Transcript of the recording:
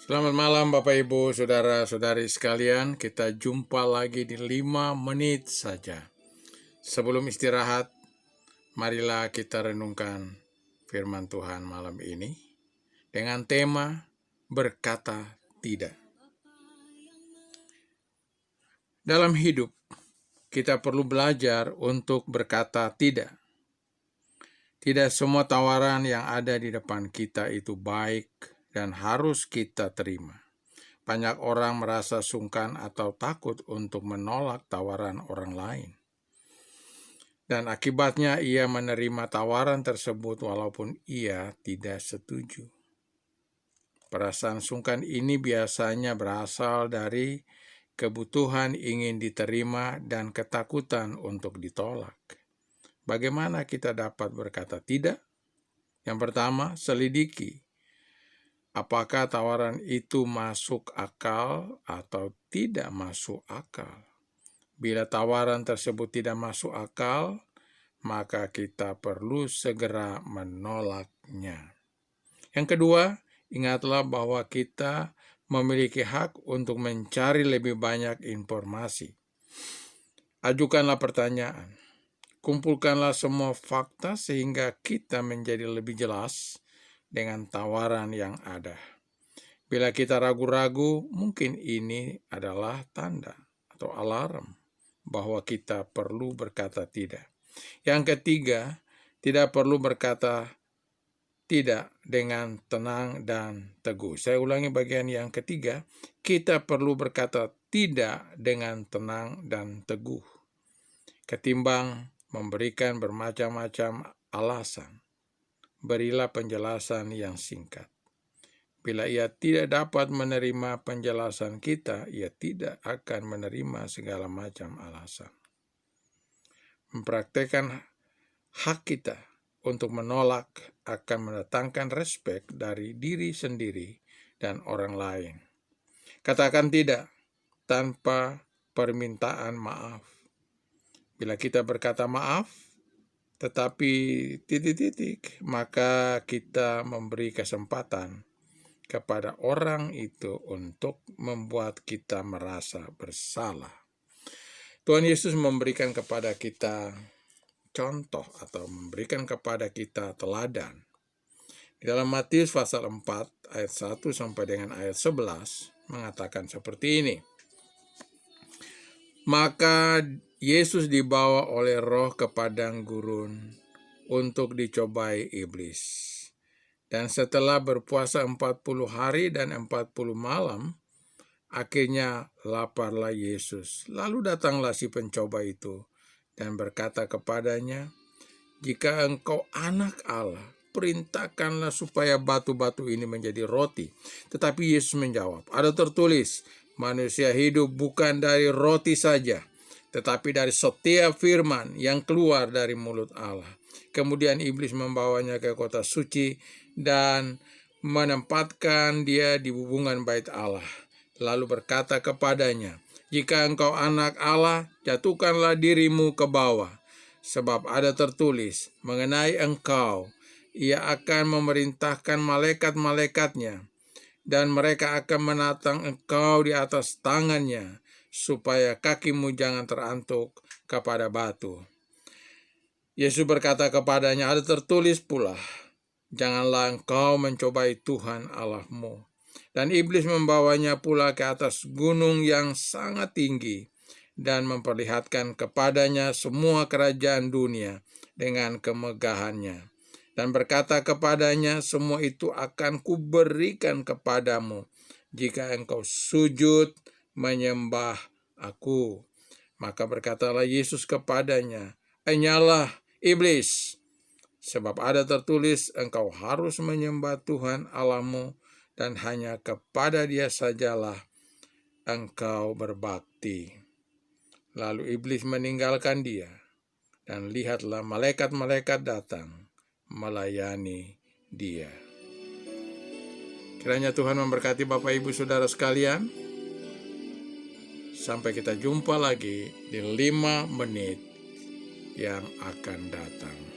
Selamat malam Bapak Ibu, Saudara-saudari sekalian. Kita jumpa lagi di 5 menit saja. Sebelum istirahat, marilah kita renungkan firman Tuhan malam ini dengan tema berkata tidak. Dalam hidup, kita perlu belajar untuk berkata tidak. Tidak semua tawaran yang ada di depan kita itu baik dan harus kita terima. Banyak orang merasa sungkan atau takut untuk menolak tawaran orang lain. Dan akibatnya ia menerima tawaran tersebut walaupun ia tidak setuju. Perasaan sungkan ini biasanya berasal dari kebutuhan ingin diterima dan ketakutan untuk ditolak. Bagaimana kita dapat berkata tidak? Yang pertama, selidiki. Apakah tawaran itu masuk akal atau tidak masuk akal? Bila tawaran tersebut tidak masuk akal, maka kita perlu segera menolaknya. Yang kedua, ingatlah bahwa kita memiliki hak untuk mencari lebih banyak informasi. Ajukanlah pertanyaan. Kumpulkanlah semua fakta sehingga kita menjadi lebih jelas dengan tawaran yang ada. Bila kita ragu-ragu, mungkin ini adalah tanda atau alarm bahwa kita perlu berkata tidak. Yang ketiga, tidak perlu berkata tidak dengan tenang dan teguh. Saya ulangi bagian yang ketiga, kita perlu berkata tidak dengan tenang dan teguh. Ketimbang memberikan bermacam-macam alasan, berilah penjelasan yang singkat. Bila ia tidak dapat menerima penjelasan kita, ia tidak akan menerima segala macam alasan. Mempraktekkan hak kita untuk menolak akan mendatangkan respek dari diri sendiri dan orang lain. Katakan tidak tanpa permintaan maaf. Bila kita berkata maaf, tetapi maka kita memberi kesempatan kepada orang itu untuk membuat kita merasa bersalah. Tuhan Yesus memberikan kepada kita contoh atau memberikan kepada kita teladan. Di dalam Matius pasal 4 ayat 1 sampai dengan ayat 11 mengatakan seperti ini. Maka Yesus dibawa oleh Roh ke padang gurun untuk dicobai iblis. Dan setelah berpuasa 40 hari dan 40 malam, akhirnya laparlah Yesus. Lalu datanglah si pencoba itu dan berkata kepadanya, "Jika engkau anak Allah, perintahkanlah supaya batu-batu ini menjadi roti." Tetapi Yesus menjawab, "Ada tertulis, manusia hidup bukan dari roti saja, tetapi dari setiap firman yang keluar dari mulut Allah." Kemudian iblis membawanya ke kota suci dan menempatkan dia di hubungan bait Allah. Lalu berkata kepadanya, "Jika engkau anak Allah, jatuhkanlah dirimu ke bawah. Sebab ada tertulis mengenai engkau, ia akan memerintahkan malaikat-malaikatnya, dan mereka akan menatang engkau di atas tangannya, supaya kakimu jangan terantuk kepada batu." Yesus berkata kepadanya, "Ada tertulis pula, janganlah engkau mencobai Tuhan Allahmu." Dan iblis membawanya pula ke atas gunung yang sangat tinggi dan memperlihatkan kepadanya semua kerajaan dunia dengan kemegahannya. Dan berkata kepadanya, "Semua itu akan kuberikan kepadamu jika engkau sujud menyembah aku." Maka berkatalah Yesus kepadanya, "Enyalah iblis, sebab ada tertulis, engkau harus menyembah Tuhan Allahmu dan hanya kepada Dia sajalah engkau berbakti." Lalu iblis meninggalkan dia, dan lihatlah malaikat-malaikat datang melayani dia. Kiranya Tuhan memberkati Bapak Ibu Saudara sekalian. Sampai kita jumpa lagi di 5 menit yang akan datang.